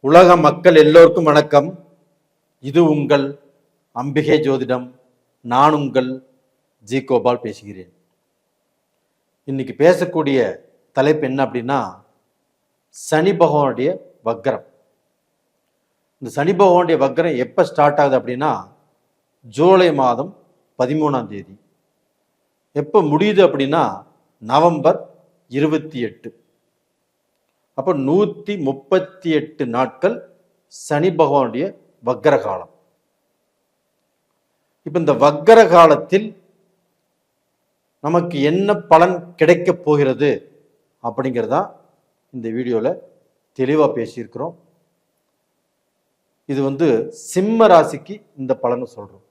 உலக மக்கள் எல்லோருக்கும் வணக்கம். இது உங்கள் அம்பிகை ஜோதிடம். நான் உங்கள் ஜி கோபால் பேசுகிறேன். இன்னைக்கு பேசக்கூடிய தலைப்பு என்ன அப்படின்னா, சனி பகவானுடைய வக்ரம். இந்த சனி பகவானுடைய வக்ரம் எப்போ ஸ்டார்ட் ஆகுது அப்படின்னா, ஜூலை மாதம் 13ஆம் தேதி. எப்போ முடியுது அப்படின்னா நவம்பர் 28. அப்போ 138 நாட்கள் சனி பகவானுடைய வக்ர காலம். இப்ப இந்த வக்ர காலத்தில் நமக்கு என்ன பலன் கிடைக்க போகிறது அப்படிங்கிறதா இந்த வீடியோல தெளிவா பேசியிருக்கிறோம். இது சிம்ம ராசிக்கு இந்த பலனை சொல்றோம்.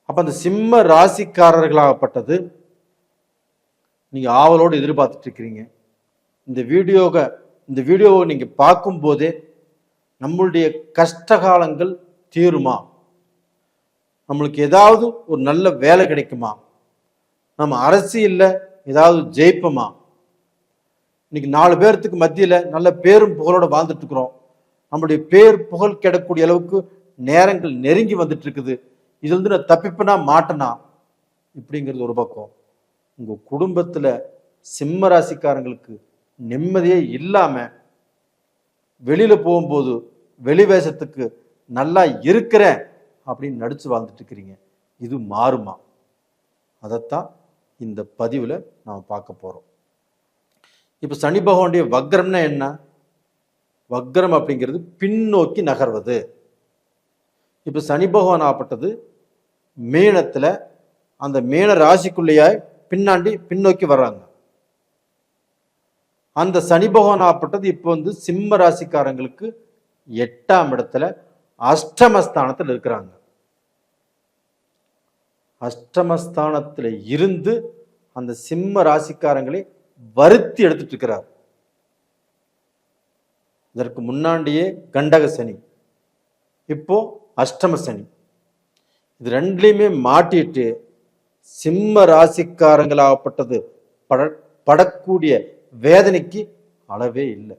அப்ப அந்த சிம்ம ராசிக்காரர்களாகப்பட்டது நீங்க ஆவலோடு எதிர்பார்த்துட்டு இருக்கிறீங்க. இந்த வீடியோவை நீங்க பார்க்கும் போதே நம்மளுடைய கஷ்டகாலங்கள் தீருமா, நம்மளுக்கு ஏதாவது ஒரு நல்ல வேலை கிடைக்குமா, நம்ம அரசியல்ல ஏதாவது ஜெயிப்போமா, இன்னைக்கு 4 பேர்த்துக்கு மத்தியில நல்ல பேரும் புகழோட வாழ்ந்துட்டு இருக்கிறோம், நம்மளுடைய பேர் புகழ் கிடைக்கக்கூடிய அளவுக்கு நேரங்கள் நெருங்கி வந்துட்டு இருக்குது, இது நான் தப்பிப்பனா மாட்டனா இப்படிங்கிறது ஒரு பக்கம். உங்க குடும்பத்துல சிம்ம ராசிக்காரங்களுக்கு நிம்மதியே இல்லாம வெளியில போகும்போது வெளி வேஷத்துக்கு நல்லா இருக்கிறேன் அப்படின்னு நடிச்சு வாழ்ந்துட்டு இருக்கிறீங்க. இது மாறுமா? அதைத்தான் இந்த பதிவுல நாம் பார்க்க போறோம். இப்ப சனி பகவானுடைய வக்ரம்னா என்ன? வக்ரம் அப்படிங்கிறது பின்னோக்கி நகர்வது. இப்ப சனி பகவான் ஆப்பட்டது மீனத்துல, அந்த மீன ராசிக்குள்ளேயாய் பின்னோக்கி வர்றாங்க. அந்த சனி பகவான் ஆப்பட்டது இப்போ சிம்ம ராசிக்காரங்களுக்கு 8ஆம் இடத்துல அஷ்டமஸ்தானத்தில் இருக்கிறாங்க. அஷ்டமஸ்தானத்துல இருந்து அந்த சிம்ம ராசிக்காரங்களை வருத்தி எடுத்துட்டு இருக்கிறார். இதற்கு முன்னாடியே கண்டக சனி, இப்போ அஷ்டம சனி. இது ரெண்டுலையுமே மாட்டிட்டு சிம்ம ராசிக்காரங்களாகப்பட்டது படக்கூடிய வேதனைக்கு அளவே இல்லை.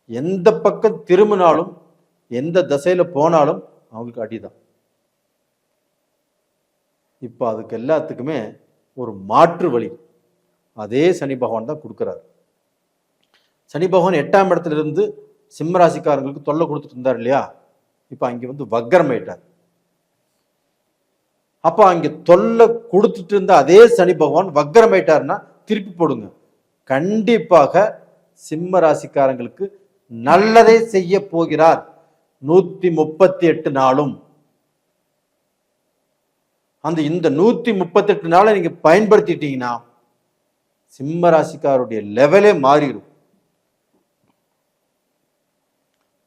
எந்த பக்கம் திரும்பினாலும் எந்த திசையில போனாலும் அவங்களுக்கு அடிதான். இப்ப அதுக்கு எல்லாத்துக்குமே ஒரு மாற்று வழி அதே சனி பகவான் தான் கொடுக்கிறார். சனி பகவான் 8ஆம் இடத்துல இருந்து சிம்ம ராசிக்காரங்களுக்கு தொல்லை கொடுத்துட்டு இருந்தார் இல்லையா? இப்ப அங்க வக்ரம் ஆயிட்டார். அப்ப அங்க தொல்லை கொடுத்துட்டு இருந்த அதே சனி பகவான் வக்ரம் ஆயிட்டாருன்னா திருப்பி போடுங்க, கண்டிப்பாக சிம்ம ராசிக்காரங்களுக்கு நல்லதை செய்ய போகிறார். 138 நாளும் இந்த 138 நாளை நீங்க பயன்படுத்திட்டீங்கன்னா சிம்ம ராசிக்காரருடைய லெவலே மாறிடும்.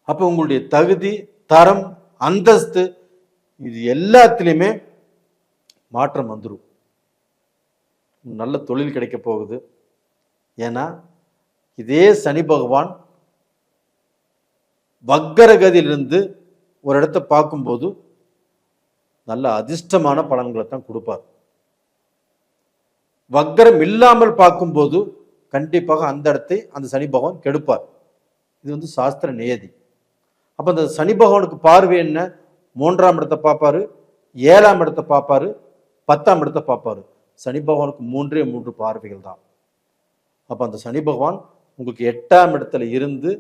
அப்ப உங்களுடைய தகுதி, தரம், அந்தஸ்து இது எல்லாத்திலுமே மாற்றம் வந்துடும். நல்ல தொழில் கிடைக்க போகுது. ஏன்னா இதே சனி பகவான் வக்கரகதியிலிருந்து ஒரு இடத்தை பார்க்கும்போது நல்ல அதிர்ஷ்டமான பலன்களை தான் கொடுப்பார். வக்கரம் இல்லாமல் பார்க்கும்போது கண்டிப்பாக அந்த இடத்தை அந்த சனி பகவான் கெடுப்பார். இது சாஸ்திர நியதி. அப்ப அந்த சனி பகவானுக்கு பார்வை என்ன? 3ஆம் இடத்தை பார்ப்பாரு, 7ஆம் இடத்தை பார்ப்பாரு, 10ஆம் இடத்தை பார்ப்பாரு. சனி பகவானுக்கு 3 பார்வைகள் தான். அப்ப அந்த சனி பகவான் உங்களுக்கு 8ஆம் இடத்துல இருந்து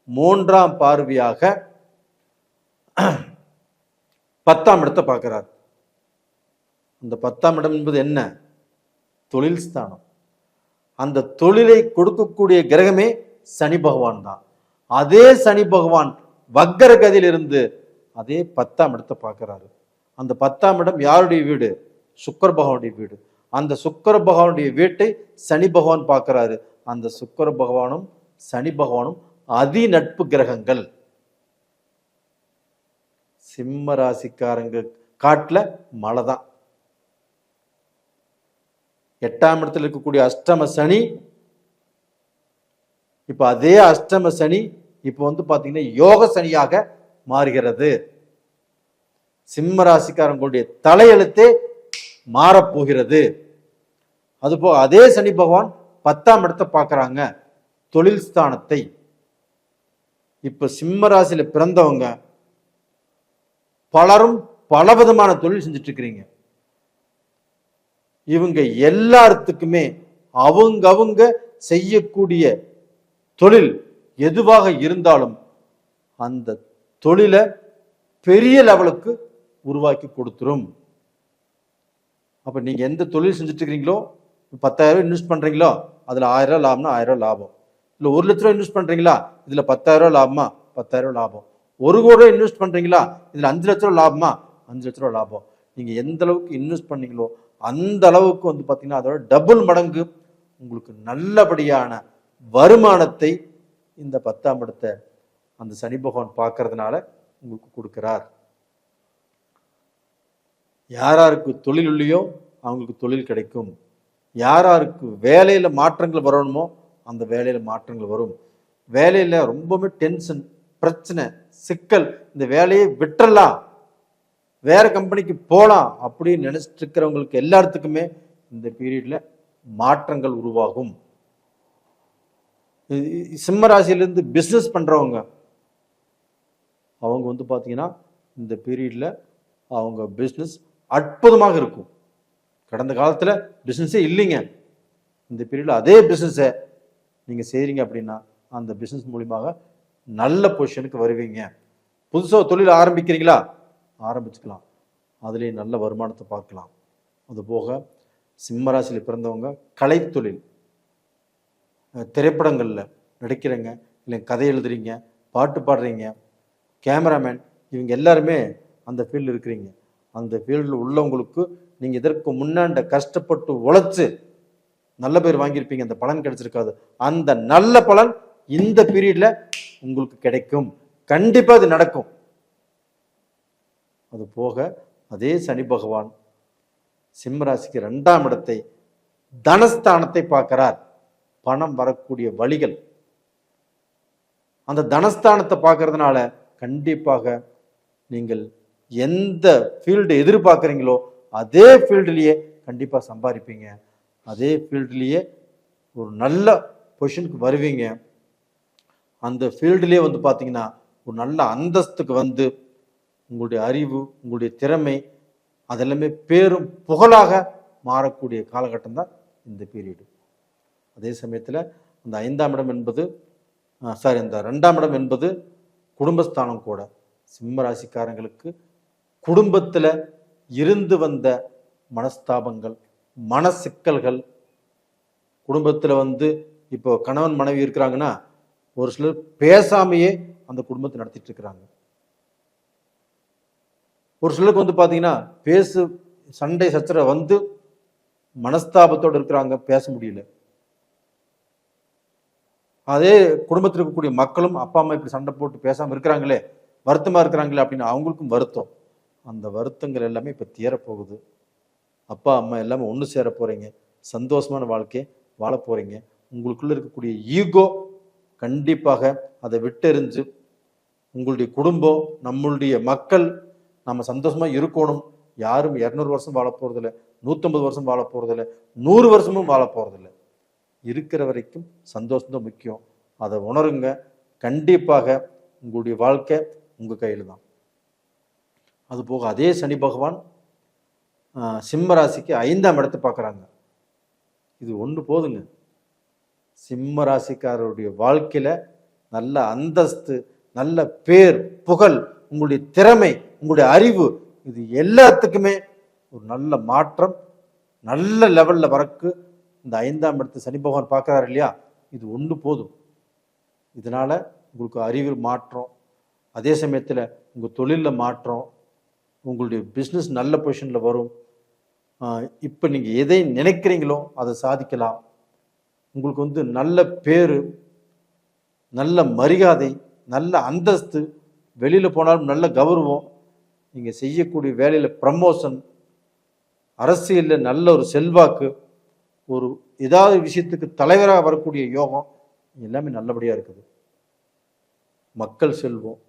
3ஆம் பார்வையாக 10ஆம் இடத்தை பார்க்கிறார். அந்த 10ஆம் இடம் என்பது என்ன? தொழில் ஸ்தானம். அந்த தொழிலை கொடுக்கக்கூடிய கிரகமே சனி பகவான் தான். அதே சனி பகவான் வக்கர கதியில் இருந்து அதே 10ஆம் இடத்தை பார்க்கிறாரு. அந்த 10ஆம் இடம் யாருடைய வீடு? சுக்கிர பகவானுடைய வீடு. அந்த சுக்கிர பகவானுடைய வீட்டை சனி பகவான் பார்க்கிறாரு. அந்த சுக்கிர பகவானும் சனி பகவானும் அதி நட்பு கிரகங்கள். சிம்ம ராசிக்காரங்க காட்டுல மழை தான். 8ஆம் இடத்துல இருக்கக்கூடிய அஷ்டம சனி, இப்ப அதே அஷ்டம சனி இப்ப பாத்தீங்கன்னா யோக சனியாக மாறுகிறது. சிம்ம ராசிக்காரங்களுடைய தலையெழுத்தே மாறப்போகிறது. அதுபோக அதே சனி பகவான் 10ஆம் இடத்தை பார்க்கிறாங்க, தொழில் ஸ்தானத்தை. இப்ப சிம்ம ராசியில பிறந்தவங்க பலரும் பலவிதமான தொழில் செஞ்சுட்டு இருக்கிறீங்க. இவங்க எல்லாத்துக்குமே அவங்க செய்யக்கூடிய தொழில் எதுவாக இருந்தாலும் அந்த தொழிலை பெரிய லெவலுக்கு உருவாக்கி கொடுத்துரும். அப்ப நீங்க எந்த தொழில் செஞ்சுட்டு இருக்கிறீங்களோ, 10,000 இன்வெஸ்ட் பண்றீங்களோ அதுல 1000 லாபம்னா 1000 லாபம். இல்ல 1 லட்ச ரூபாய் இன்வெஸ்ட் பண்றீங்களா, இதுல 10,000 லாபமா 10,000 லாபம். 1 கோடி ரூபாய் இன்வெஸ்ட் பண்றீங்களா, இதுல 5 லட்ச ரூபாய் லாபமா 5 லட்ச ரூபாய் லாபம். நீங்க எந்த அளவுக்கு இன்வெஸ்ட் பண்ணீங்களோ அந்த அளவுக்கு பாத்தீங்கன்னா அதோட டபுள் மடங்கு உங்களுக்கு நல்லபடியான வருமானத்தை இந்த 10ஆம் இடத்தை அந்த சனி பகவான் பார்க்கறதுனால உங்களுக்கு கொடுக்கிறார். யாராருக்கு தொழில் இல்லையோ அவங்களுக்கு தொழில் கிடைக்கும். யாராருக்கு வேலையில மாற்றங்கள் வரணுமோ அந்த வேலையில மாற்றங்கள் வரும். வேலையில ரொம்பவே டென்ஷன், பிரச்சனை, சிக்கல், இந்த வேலையை விட்டுறலாம், வேற கம்பெனிக்கு போலாம் அப்படின்னு நினைச்சிட்டு இருக்கிறவங்களுக்கு எல்லாத்துக்குமே இந்த பீரியட்ல மாற்றங்கள் உருவாகும். சிம்ம ராசியிலிருந்து பிசினஸ் பண்றவங்க அவங்க பாத்தீங்கன்னா இந்த பீரியட்ல அவங்க பிசினஸ் அற்புதமாக இருக்கும். கடந்த காலத்துல பிசினஸே இல்லைங்க, இந்த பீரியட்ல அதே பிசினஸை நீங்க செய்றீங்க அப்படின்னா அந்த பிசினஸ் மூலியமாக நல்ல பொசிஷனுக்கு வருவீங்க. புதுசாக தொழில் ஆரம்பிக்கிறீங்களா, ஆரம்பிச்சுக்கலாம், அதுலேயே நல்ல வருமானத்தை பார்க்கலாம். அது போக சிம்ம ராசியில் பிறந்தவங்க கலைத்தொழில், திரைப்படங்களில் நடிக்கிறீங்க, இல்லை கதை எழுதுறீங்க, பாட்டு பாடுறீங்க, கேமராமேன், இவங்க எல்லாருமே அந்த ஃபீல்டில் இருக்கிறீங்க. அந்த ஃபீல்டில் உள்ளவங்களுக்கு நீங்கள் இதற்கு முன்னாண்ட கஷ்டப்பட்டு உழைச்சு நல்ல பேர் வாங்கியிருப்பீங்க, அந்த பலன் கிடைச்சிருக்காது. அந்த நல்ல பலன் இந்த பீரியட்ல உங்களுக்கு கிடைக்கும். கண்டிப்பா அது நடக்கும். அது போக அதே சனி பகவான் சிம்ம ராசிக்கு 2ஆம் இடத்தை, தனஸ்தானத்தை பார்க்கிறார். பணம் வரக்கூடிய வழிகள், அந்த தனஸ்தானத்தை பார்க்கறதுனால கண்டிப்பாக நீங்கள் எந்த ஃபீல்டு எதிர்பார்க்குறீங்களோ அதே ஃபீல்டுலேயே கண்டிப்பா சம்பாதிப்பீங்க. அதே ஃபீல்டுலேயே ஒரு நல்ல பொசிஷனுக்கு வருவீங்க. அந்த ஃபீல்டுலேயே பார்த்தீங்கன்னா ஒரு நல்ல அந்தஸ்துக்கு உங்களுடைய அறிவு, உங்களுடைய திறமை அதெல்லாமே பேரும் புகழாக மாறக்கூடிய காலகட்டம் தான் இந்த பீரியடு. அதே சமயத்தில் அந்த 5ஆம் இடம் என்பது இந்த 2ஆம் இடம் என்பது குடும்பஸ்தானம் கூட. சிம்ம ராசிக்காரங்களுக்கு குடும்பத்தில் இருந்து வந்த மனஸ்தாபங்கள், மன சிக்கல்கள், குடும்பத்தில் இப்போ கணவன் மனைவி இருக்கிறாங்கன்னா ஒரு சிலர் பேசாமையே அந்த குடும்பத்தை நடத்திட்டு இருக்கிறாங்க. ஒரு சிலருக்கு பார்த்தீங்கன்னா சண்டை சச்சரவு மனஸ்தாபத்தோடு இருக்கிறாங்க, பேச முடியல. அதே குடும்பத்தில் இருக்கக்கூடிய மக்களும் அப்பா அம்மா இப்படி சண்டை போட்டு பேசாம இருக்கிறாங்களே, வருத்தமா இருக்கிறாங்களே அப்படின்னு அவங்களுக்கும் வருத்தம். அந்த வருத்தங்கள் எல்லாமே இப்ப தீரப்போகுது. அப்பா அம்மா எல்லாமே ஒன்று சேர போறீங்க, சந்தோஷமான வாழ்க்கையை வாழ போறீங்க. உங்களுக்குள்ள இருக்கக்கூடிய ஈகோ கண்டிப்பாக அதை விட்டெறிஞ்சு உங்களுடைய குடும்பம், நம்மளுடைய மக்கள் நம்ம சந்தோஷமா இருக்கணும். யாரும் 200 வருஷம் வாழ போறதில்ல, 150 வருஷம் வாழ போறதில்ல, 100 வருஷமும் வாழ போறதில்ல. இருக்கிற வரைக்கும் சந்தோஷம் முக்கியம். அதை உணருங்க. கண்டிப்பாக உங்களுடைய வாழ்க்கை உங்க கையில் தான். அது போக அதே சனி பகவான் சிம்ம ராசிக்கு 5ஆம் இடத்தை பார்க்குறாங்க. இது ஒன்று போதுங்க. சிம்ம ராசிக்காரருடைய வாழ்க்கையில நல்ல அந்தஸ்து, நல்ல பேர், புகழ், உங்களுடைய திறமை, உங்களுடைய அறிவு, இது எல்லாத்துக்குமே ஒரு நல்ல மாற்றம், நல்ல லெவல்ல வரக்கு இந்த 5ஆம் இடத்தை சனி பகவான் பார்க்கிறாரு இல்லையா, இது ஒன்று போதும். இதனால உங்களுக்கு அறிவில் மாற்றம், அதே சமயத்தில் உங்கள் தொழிலில் மாற்றம், உங்களுடைய பிஸ்னஸ் நல்ல பொசிஷனில் வரும். இப்போ நீங்கள் எதை நினைக்கிறீங்களோ அதை சாதிக்கலாம். உங்களுக்கு நல்ல பேரு, நல்ல மரியாதை, நல்ல அந்தஸ்து, வெளியில் போனாலும் நல்ல கௌரவம், நீங்கள் செய்யக்கூடிய வேலையில் ப்ரமோஷன், அரசியலில் நல்ல ஒரு செல்வாக்கு, ஒரு ஏதாவது விஷயத்துக்கு தலைவராக வரக்கூடிய யோகம் எல்லாமே நல்லபடியாக இருக்குது. மக்கள் செல்வம்,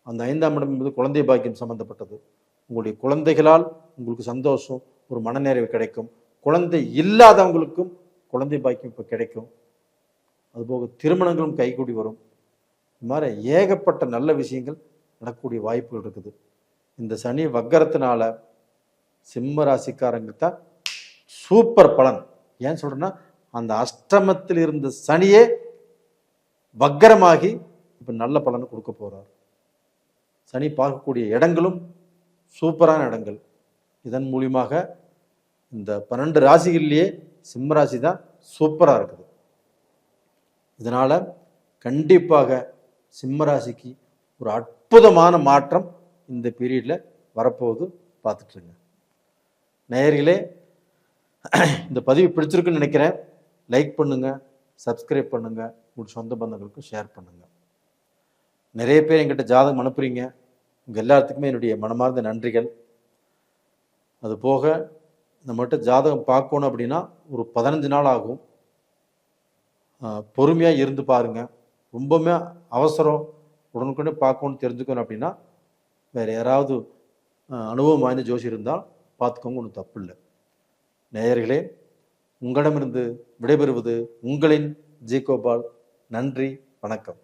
அந்த 5ஆம் இடம் என்பது குழந்தை பாக்கியம் சம்பந்தப்பட்டது. உங்களுடைய குழந்தைகளால் உங்களுக்கு சந்தோஷம், ஒரு மனநிறைவு கிடைக்கும். குழந்தை இல்லாதவங்களுக்கும் குழந்தை பாக்கியம் இப்போ கிடைக்கும். அதுபோக திருமணங்களும் கைகூடி வரும். இது மாதிரி ஏகப்பட்ட நல்ல விஷயங்கள் நடக்கக்கூடிய வாய்ப்புகள் இருக்குது. இந்த சனி வக்கரத்தினால சிம்ம ராசிக்காரங்க தான் சூப்பர் பலன். ஏன் சொல்றேன்னா, அந்த அஷ்டமத்தில் இருந்த சனியே வக்கரமாகி இப்ப நல்ல பலனை கொடுக்க போறார். சனி பார்க்கக்கூடிய இடங்களும் சூப்பரான இடங்கள். இதன் மூலியமாக இந்த 12 ராசிகளிலேயே சிம்ம ராசி தான் சூப்பராக இருக்குது. இதனால கண்டிப்பாக சிம்ம ராசிக்கு ஒரு அற்புதமான மாற்றம் இந்த பீரியட்ல வரப்போகுது. பார்த்துட்டுருங்க நேயர்களே. இந்த பதிவு பிடிச்சிருக்குன்னு நினைக்கிறேன். லைக் பண்ணுங்க, சப்ஸ்கிரைப் பண்ணுங்க, உங்கள் சொந்த பந்தங்களுக்கும் ஷேர் பண்ணுங்க. நிறைய பேர் என்கிட்ட ஜாதகம் அனுப்புறீங்க. உங்கள் எல்லாத்துக்குமே என்னுடைய மனமார்ந்த நன்றிகள். அது போக நம்மகிட்ட ஜாதகம் பார்க்கணும் அப்படின்னா ஒரு 15 நாள் ஆகும். பொறுமையாக இருந்து பாருங்க. ரொம்பவுமே அவசரம் உடனுக்குடனே பார்க்கணும்னு தெரிஞ்சுக்கணும் அப்படின்னா வேறு யாராவது அனுபவம் வாய்ந்த ஜோசி இருந்தால் பார்த்துக்கோங்க, ஒன்றும் தப்பு இல்லை. நேயர்களே, உங்களிடமிருந்து விடைபெறுவது உங்களின் ஜி கோபால். நன்றி, வணக்கம்.